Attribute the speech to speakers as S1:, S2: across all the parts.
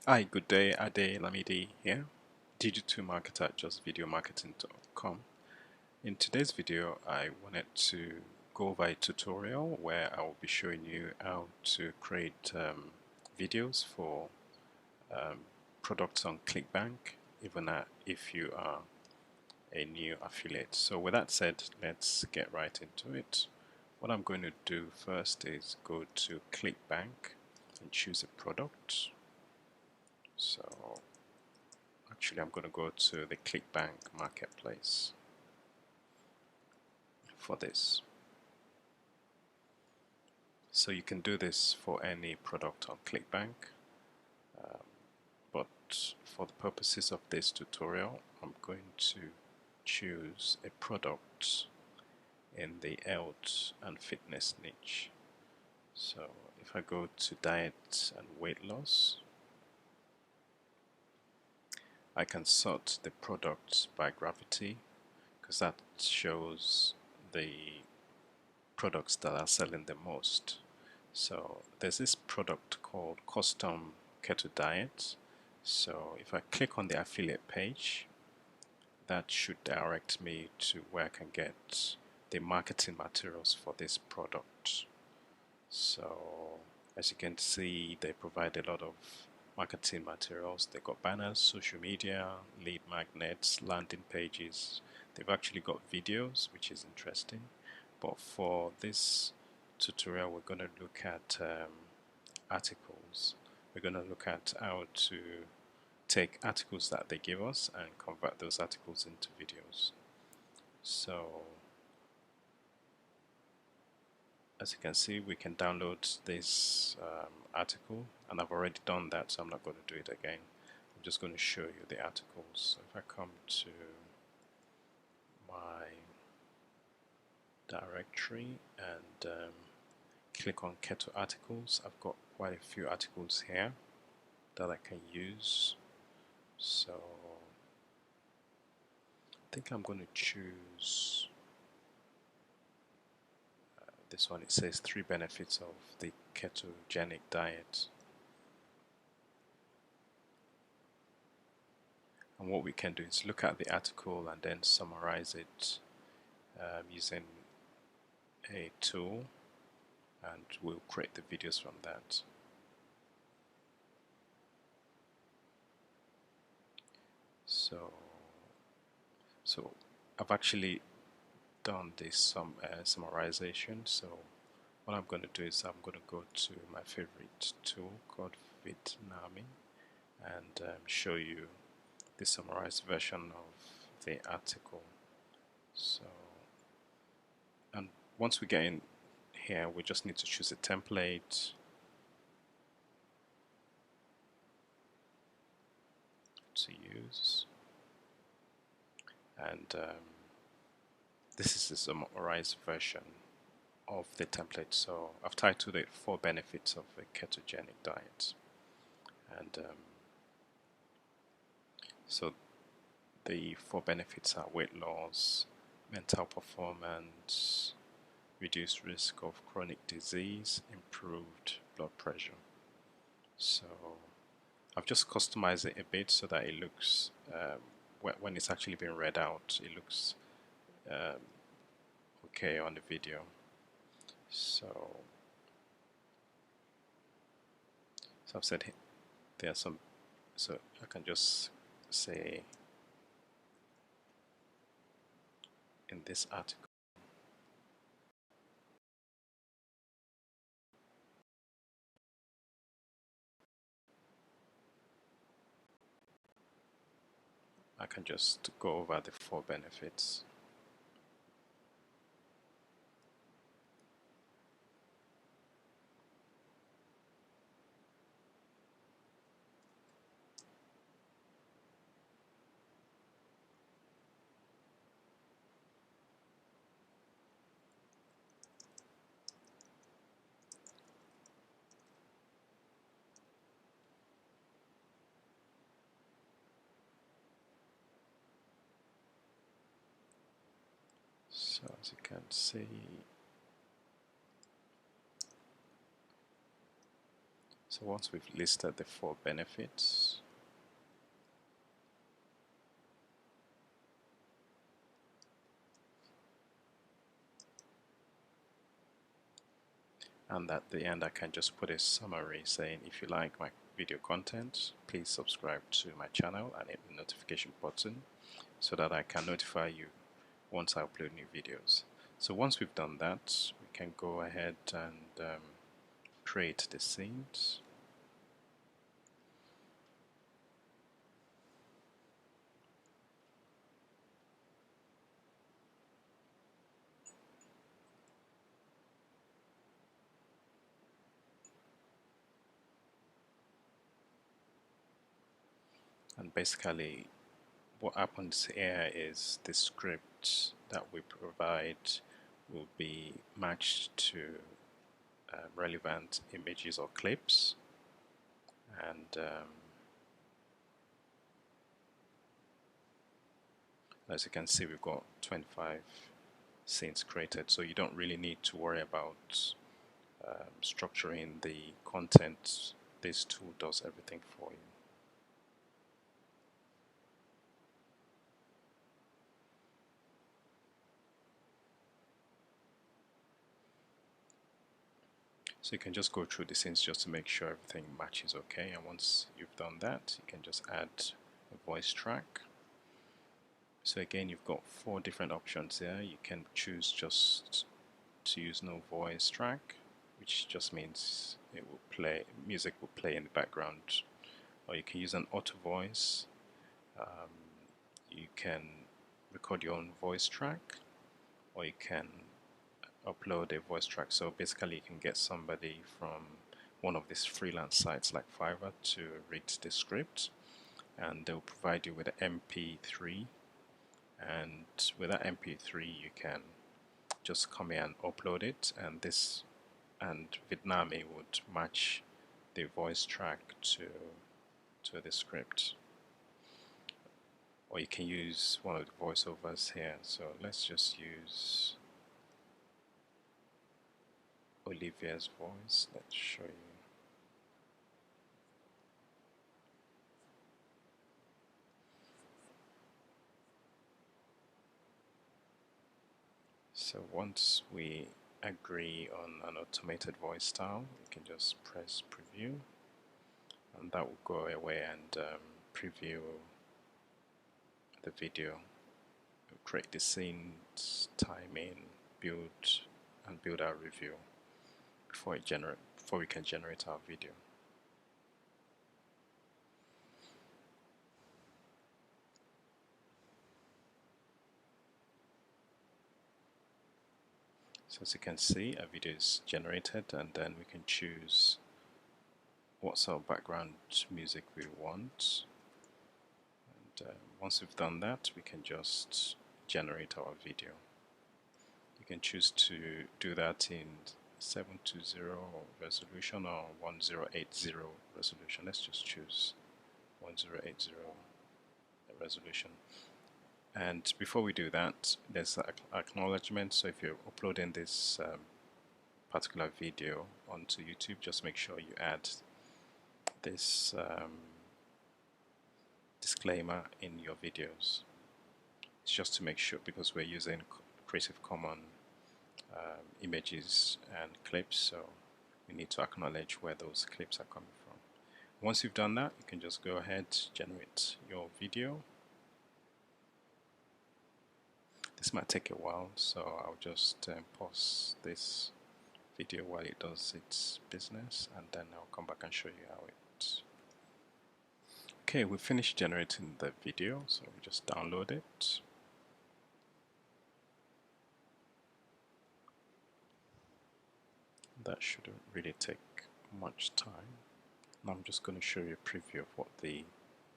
S1: Hi, good day. Ade Lamidi here, digital marketer at justvideomarketing.com. In today's video, I wanted to go over a tutorial where I will be showing you how to create videos for um, products on ClickBank, even if you are a new affiliate. So with that said, let's get right into it. What I'm going to do first is go to ClickBank and choose a product. So actually, I'm going to go to the ClickBank marketplace for this. So you can do this for any product on ClickBank, um, but for the purposes of this tutorial, I'm going to choose a product in the health and fitness niche. So if I go to diet and weight loss, I can sort the products by gravity because that shows the products that are selling the most. So there's this product called Custom Keto Diet. So if I click on the affiliate page, that should direct me to where I can get the marketing materials for this product. So as you can see, they provide a lot of marketing materials. They've got banners, social media, lead magnets, landing pages. They've actually got videos, which is interesting. But for this tutorial, we're going to look at articles. We're going to look at how to take articles that they give us and convert those articles into videos. So as you can see, we can download this article, and I've already done that, so I'm not going to do it again. I'm just going to show you the articles. So if I come to my directory and click on Keto articles, I've got quite a few articles here that I can use. So I think I'm going to choose this one. It says 3 benefits of the ketogenic diet. And what we can do is look at the article and then summarize it using a tool, and we'll create the videos from that. So I've actually done this summarization. So what I'm going to do is I'm going to go to my favorite tool called Vidnami and show you the summarized version of the article. So, and once we get in here, we just need to choose a template to use, and this is the summarized version of the template. So I've titled it 4 benefits of a ketogenic diet, and so the 4 benefits are weight loss, mental performance, reduced risk of chronic disease, improved blood pressure. So I've just customized it a bit so that it looks, when it's actually being read out, it looks okay on the video. So I've said there are some, so I can just say in this article, I can just go over the 4 benefits. So as you can see, so So once we've listed the 4 benefits, and at the end I can just put a summary saying, if you like my video content, please subscribe to my channel and hit the notification button so that I can notify you once I upload new videos. So once we've done that, we can go ahead and create the scenes. And basically what happens here is the script that we provide will be matched to relevant images or clips, and as you can see, we've got 25 scenes created, so you don't really need to worry about structuring the content. This tool does everything for you. So you can just go through the scenes just to make sure everything matches okay, and once you've done that, you can just add a voice track. So again, you've got 4 different options here. You can choose just to use no voice track, which just means it will play, music will play in the background, or you can use an auto voice. You can record your own voice track, or you can upload a voice track. So basically you can get somebody from one of these freelance sites like Fiverr to read the script, and they'll provide you with an MP3, and with that MP3 you can just come here and upload it, and Vidnami would match the voice track to the script. Or you can use one of the voiceovers here. So let's just use Olivia's voice. Let's show you. So once we agree on an automated voice style, you can just press preview, and that will go away and preview the video. We'll create the scenes, timing, build our review before we can generate our video. So as you can see, a video is generated, and then we can choose what sort of background music we want. And once we've done that, we can just generate our video. You can choose to do that in 720 resolution or 1080 resolution. Let's just choose 1080 resolution. And before we do that, there's an acknowledgement. So if you're uploading this particular video onto YouTube, just make sure you add this disclaimer in your videos. It's just to make sure, because we're using Creative Commons images and clips, so we need to acknowledge where those clips are coming from. Once you've done that, you can just go ahead, generate your video. This might take a while, so I'll just pause this video while it does its business, and then I'll come back and show you how it. Okay, we finished generating the video, so we just download it. That shouldn't really take much time. Now I'm just going to show you a preview of what the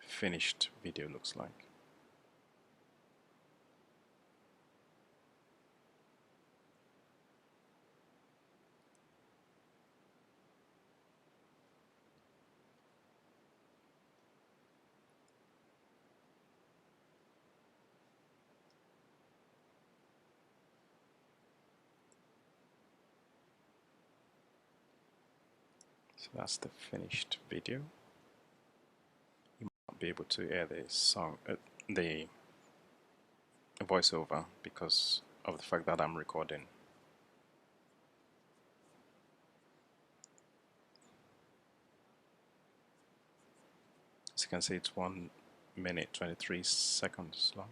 S1: finished video looks like. So that's the finished video. You might not be able to hear the song, the voiceover, because of the fact that I'm recording. As you can see, it's 1 minute 23 seconds long.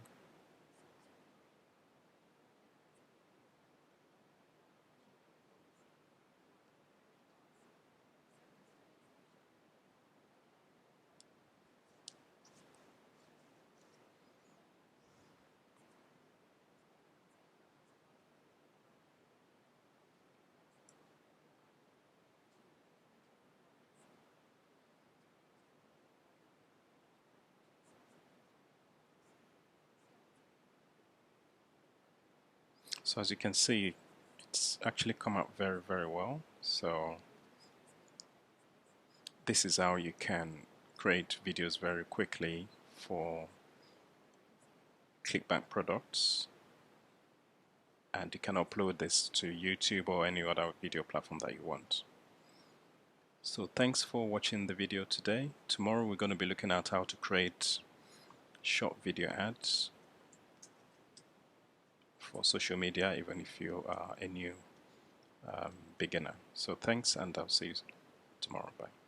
S1: So as you can see, it's actually come out very, very well. So this is how you can create videos very quickly for ClickBank products, and you can upload this to YouTube or any other video platform that you want. So thanks for watching the video today. Tomorrow we're going to be looking at how to create short video ads for social media, even if you are a new beginner. So thanks, and I'll see you tomorrow. Bye.